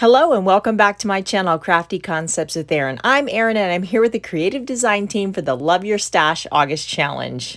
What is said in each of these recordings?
Hello and welcome back to my channel, Crafty Concepts with Erin. I'm Erin and I'm here with the creative design team for the Love Your Stash August Challenge.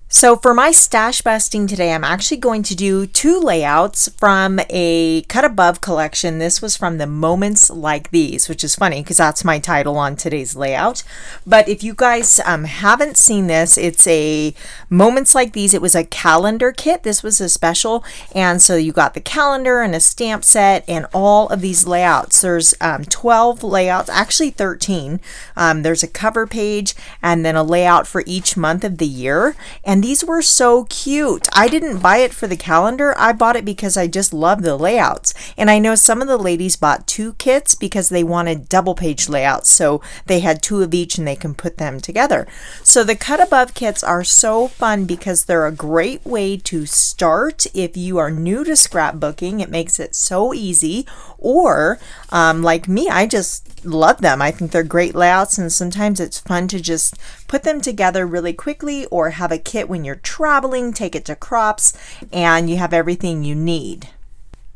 So for my stash busting today, I'm actually going to do two layouts from a Cut Above collection. This was from the Moments Like These, which is funny because that's my title on today's layout. But if you guys haven't seen this, it's a Moments Like These. It was a calendar kit. This was a special. And so you got the calendar and a stamp set and all of these layouts. There's 12 layouts, actually 13. There's a cover page and then a layout for each month of the year. And these were so cute. I didn't buy it for the calendar. I bought it because I just love the layouts. And I know some of the ladies bought two kits because they wanted double page layouts. So they had two of each and they can put them together. So the Cut Above kits are so fun because they're a great way to start if you are new to scrapbooking. It makes it so easy. Or like me, I just love them. I think they're great layouts, and sometimes it's fun to just put them together really quickly or have a kit when you're traveling, take it to crops, and you have everything you need.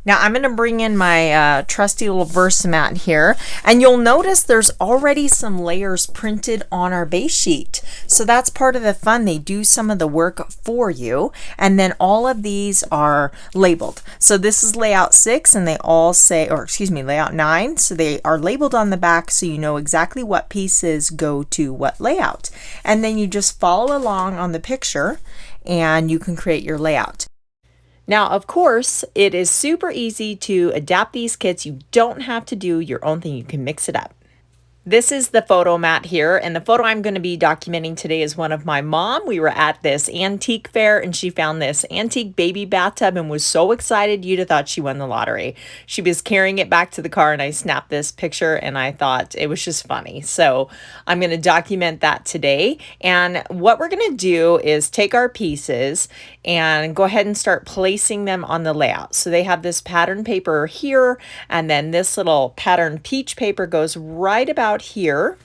Now I'm going to bring in my trusty little VersaMat here, and you'll notice there's already some layers printed on our base sheet. So that's part of the fun. They do some of the work for you, and then all of these are labeled. So this is layout 6, and they all say, or excuse me, layout 9. So they are labeled on the back so you know exactly what pieces go to what layout. And then you just follow along on the picture and you can create your layout. Now, of course, it is super easy to adapt these kits. You don't have to do your own thing. You can mix it up. This is the photo mat here, and the photo I'm going to be documenting today is one of my mom. We were at this antique fair and she found this antique baby bathtub and was so excited you'd have thought she won the lottery. She was carrying it back to the car and I snapped this picture and I thought it was just funny. So I'm going to document that today, and what we're going to do is take our pieces and go ahead and start placing them on the layout. So they have this pattern paper here, and then this little pattern peach paper goes right about here.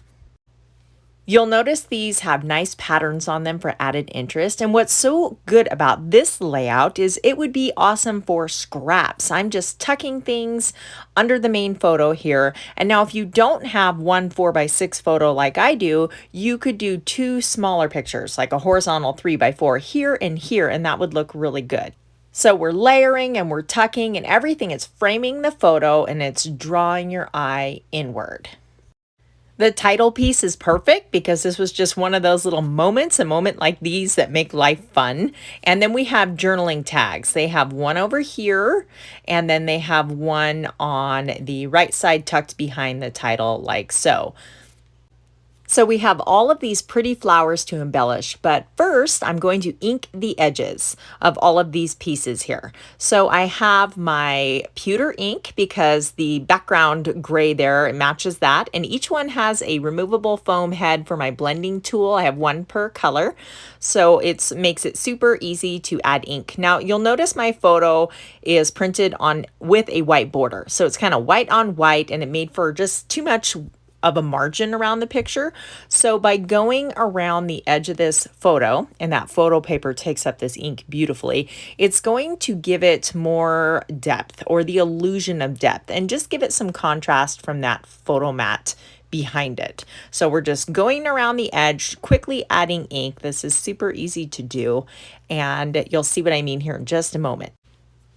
You'll notice these have nice patterns on them for added interest. And what's so good about this layout is it would be awesome for scraps. I'm just tucking things under the main photo here. And now if you don't have one 4x6 photo like I do, you could do two smaller pictures, like a horizontal 3x4 here, and that would look really good. So we're layering and we're tucking and everything is framing the photo and it's drawing your eye inward. The title piece is perfect because this was just one of those little moments, a moment like these that make life fun. And then we have journaling tags. They have one over here, and then they have one on the right side tucked behind the title like so. So we have all of these pretty flowers to embellish, but first I'm going to ink the edges of all of these pieces here. So I have my pewter ink because the background gray there, it matches that, and each one has a removable foam head for my blending tool. I have one per color, so it makes it super easy to add ink. Now you'll notice my photo is printed on with a white border, so it's kind of white on white, and it made for just too much of a margin around the picture. So by going around the edge of this photo, and that photo paper takes up this ink beautifully, it's going to give it more depth, or the illusion of depth, and just give it some contrast from that photo mat behind it. So we're just going around the edge, quickly adding ink. This is super easy to do, and you'll see what I mean here in just a moment.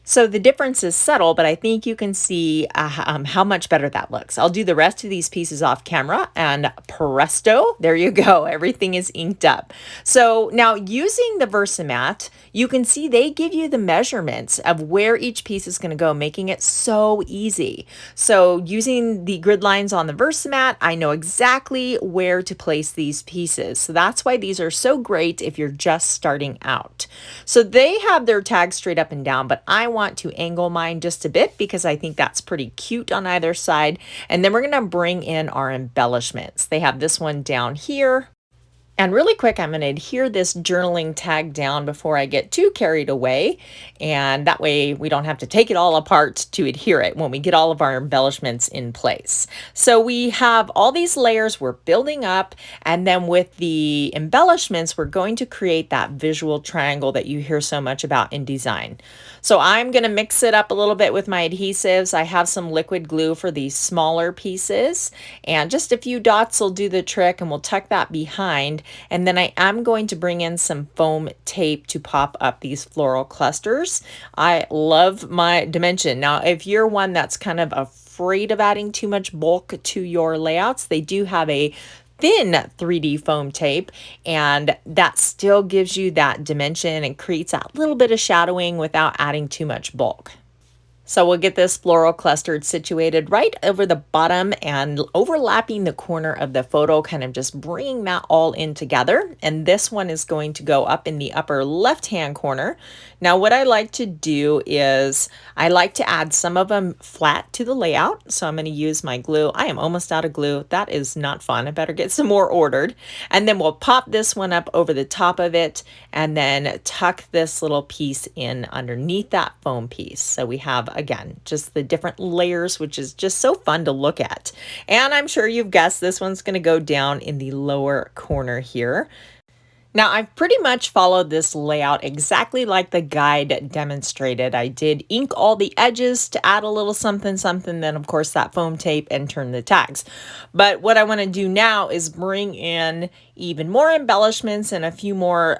So the difference is subtle, but I think you can see how much better that looks. I'll do the rest of these pieces off camera, and presto, there you go. Everything is inked up. So now using the VersaMat, you can see they give you the measurements of where each piece is going to go, making it so easy. So using the grid lines on the VersaMat, I know exactly where to place these pieces. So that's why these are so great if you're just starting out. So they have their tags straight up and down, but I want to angle mine just a bit because I think that's pretty cute on either side. And then we're going to bring in our embellishments. They have this one down here, And really quick, I'm going to adhere this journaling tag down before I get too carried away. And that way we don't have to take it all apart to adhere it when we get all of our embellishments in place. So we have all these layers we're building up. And then with the embellishments, we're going to create that visual triangle that you hear so much about in design. So I'm going to mix it up a little bit with my adhesives. I have some liquid glue for these smaller pieces, and just a few dots will do the trick, and we'll tuck that behind. And then I am going to bring in some foam tape to pop up these floral clusters. I love my dimension. Now, if you're one that's kind of afraid of adding too much bulk to your layouts, they do have a thin 3D foam tape, and that still gives you that dimension and creates that little bit of shadowing without adding too much bulk. So we'll get this floral clustered situated right over the bottom and overlapping the corner of the photo, kind of just bringing that all in together. And this one is going to go up in the upper left-hand corner. Now, what I like to do is I like to add some of them flat to the layout. So I'm going to use my glue. I am almost out of glue. That is not fun. I better get some more ordered. And then we'll pop this one up over the top of it and then tuck this little piece in underneath that foam piece. So we have, again, just the different layers, which is just so fun to look at. And I'm sure you've guessed this one's going to go down in the lower corner here. Now, I've pretty much followed this layout exactly like the guide demonstrated. I did ink all the edges to add a little something, something, then of course that foam tape and turn the tags. But what I want to do now is bring in even more embellishments and a few more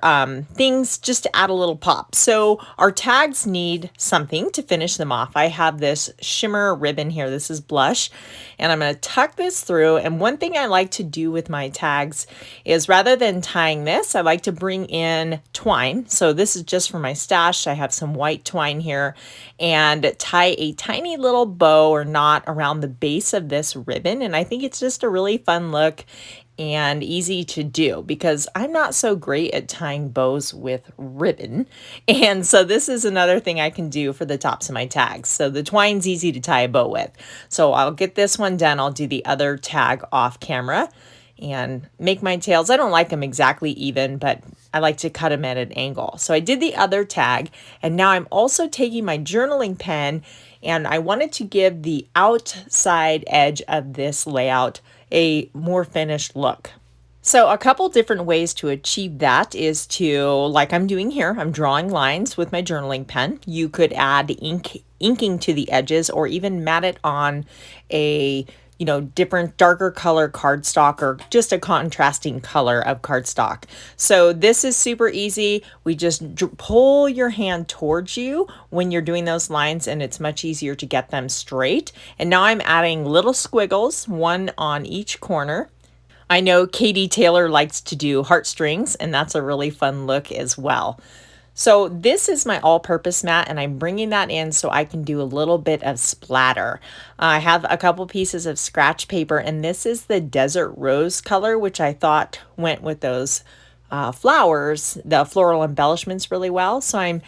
things just to add a little pop. So our tags need something to finish them off. I have this shimmer ribbon here. This is blush, and I'm going to tuck this through. And one thing I like to do with my tags is rather than tying this, I like to bring in twine. So this is just for my stash. I have some white twine here, and tie a tiny little bow or knot around the base of this ribbon. And I think it's just a really fun look and easy to do because I'm not so great at tying bows with ribbon. And so this is another thing I can do for the tops of my tags. So the twine's easy to tie a bow with. So I'll get this one done. I'll do the other tag off camera and make my tails. I don't like them exactly even, but I like to cut them at an angle. So I did the other tag, and now I'm also taking my journaling pen, and I wanted to give the outside edge of this layout a more finished look. So a couple different ways to achieve that is to, like I'm doing here, I'm drawing lines with my journaling pen. You could add inking to the edges, or even mat it on a different darker color cardstock, or just a contrasting color of cardstock. So this is super easy. We just pull your hand towards you when you're doing those lines, and it's much easier to get them straight. And now I'm adding little squiggles, one on each corner. I know Katie Taylor likes to do heartstrings, and that's a really fun look as well. So this is my all-purpose mat, and I'm bringing that in so I can do a little bit of splatter. I have a couple pieces of scratch paper, and this is the desert rose color, which I thought went with those flowers, the floral embellishments, really well. So I'm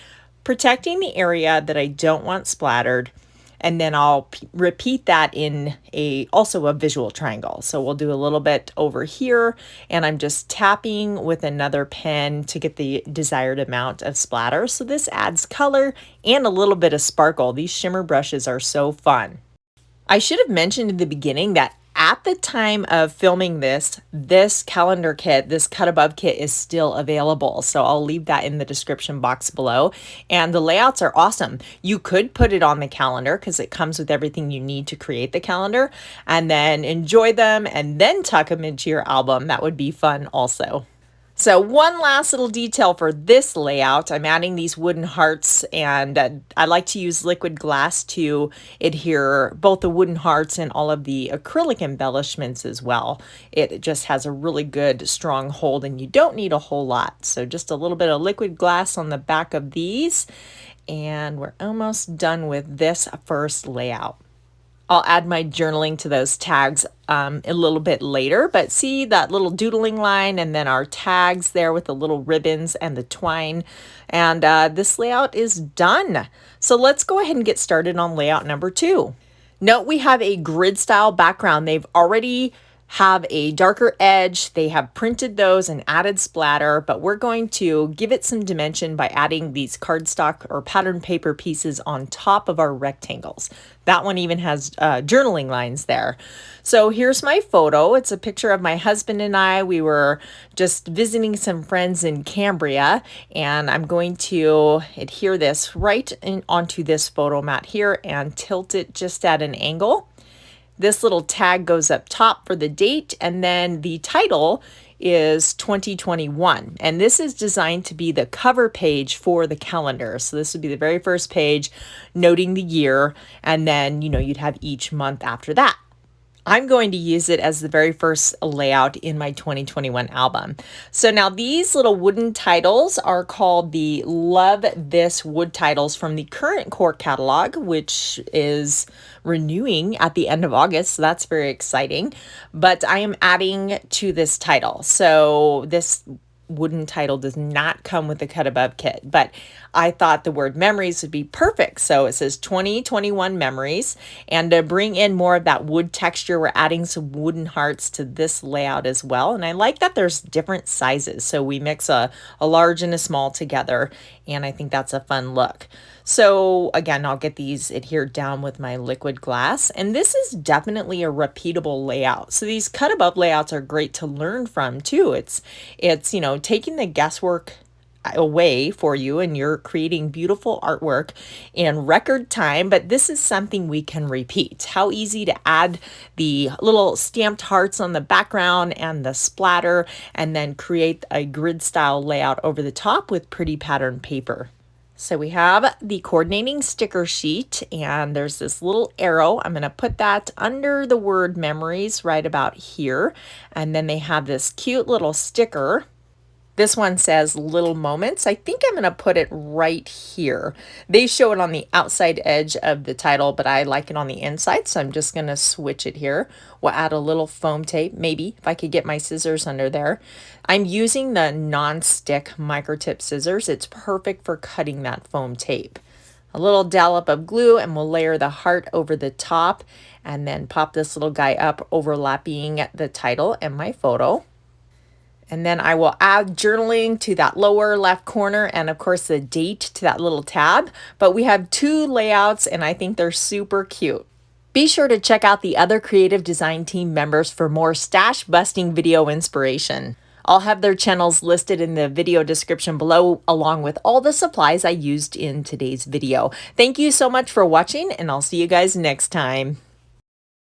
protecting the area that I don't want splattered, and then I'll repeat that in also a visual triangle. So we'll do a little bit over here, and I'm just tapping with another pen to get the desired amount of splatter. So this adds color and a little bit of sparkle. These shimmer brushes are so fun. I should have mentioned in the beginning that at the time of filming this calendar kit, this cut above kit, is still available. So I'll leave that in the description box below. And the layouts are awesome. You could put it on the calendar because it comes with everything you need to create the calendar, and then enjoy them and then tuck them into your album. That would be fun also. So one last little detail for this layout, I'm adding these wooden hearts, and I like to use liquid glass to adhere both the wooden hearts and all of the acrylic embellishments as well. It just has a really good strong hold, and you don't need a whole lot. So just a little bit of liquid glass on the back of these, and we're almost done with this first layout. I'll add my journaling to those tags a little bit later, but see that little doodling line and then our tags there with the little ribbons and the twine. And this layout is done. So let's go ahead and get started on layout number 2. Note we have a grid style background. They've already have a darker edge. They have printed those and added splatter, but we're going to give it some dimension by adding these cardstock or pattern paper pieces on top of our rectangles. That one even has journaling lines there. So here's my photo. It's a picture of my husband and I. We were just visiting some friends in Cambria, and I'm going to adhere this right onto this photo mat here and tilt it just at an angle. This little tag goes up top for the date, and then the title is 2021. And this is designed to be the cover page for the calendar. So this would be the very first page noting the year, and then, you'd have each month after that. I'm going to use it as the very first layout in my 2021 album. So now these little wooden titles are called the Love This wood titles from the current core catalog, which is renewing at the end of August. So that's very exciting. But I am adding to this title. So this wooden title does not come with the cut above kit, but I thought the word memories would be perfect. So it says 2021 memories, and to bring in more of that wood texture, we're adding some wooden hearts to this layout as well. And I like that there's different sizes. So we mix a large and a small together, and I think that's a fun look. So again, I'll get these adhered down with my liquid glass, and this is definitely a repeatable layout. So these cut above layouts are great to learn from too. It's taking the guesswork away for you, and you're creating beautiful artwork in record time, but this is something we can repeat. How easy to add the little stamped hearts on the background and the splatter, and then create a grid style layout over the top with pretty pattern paper. So we have the coordinating sticker sheet, and there's this little arrow. I'm going to put that under the word memories right about here. And then they have this cute little sticker. This one says little moments. I think I'm going to put it right here. They show it on the outside edge of the title, but I like it on the inside, so I'm just going to switch it here. We'll add a little foam tape, maybe, if I could get my scissors under there. I'm using the non-stick microtip scissors. It's perfect for cutting that foam tape. A little dollop of glue, and we'll layer the heart over the top, and then pop this little guy up, overlapping the title and my photo. And then I will add journaling to that lower left corner, and of course the date to that little tab. But we have two layouts, and I think they're super cute. Be sure to check out the other creative design team members for more stash busting video inspiration. I'll have their channels listed in the video description below, along with all the supplies I used in today's video. Thank you so much for watching, and I'll see you guys next time.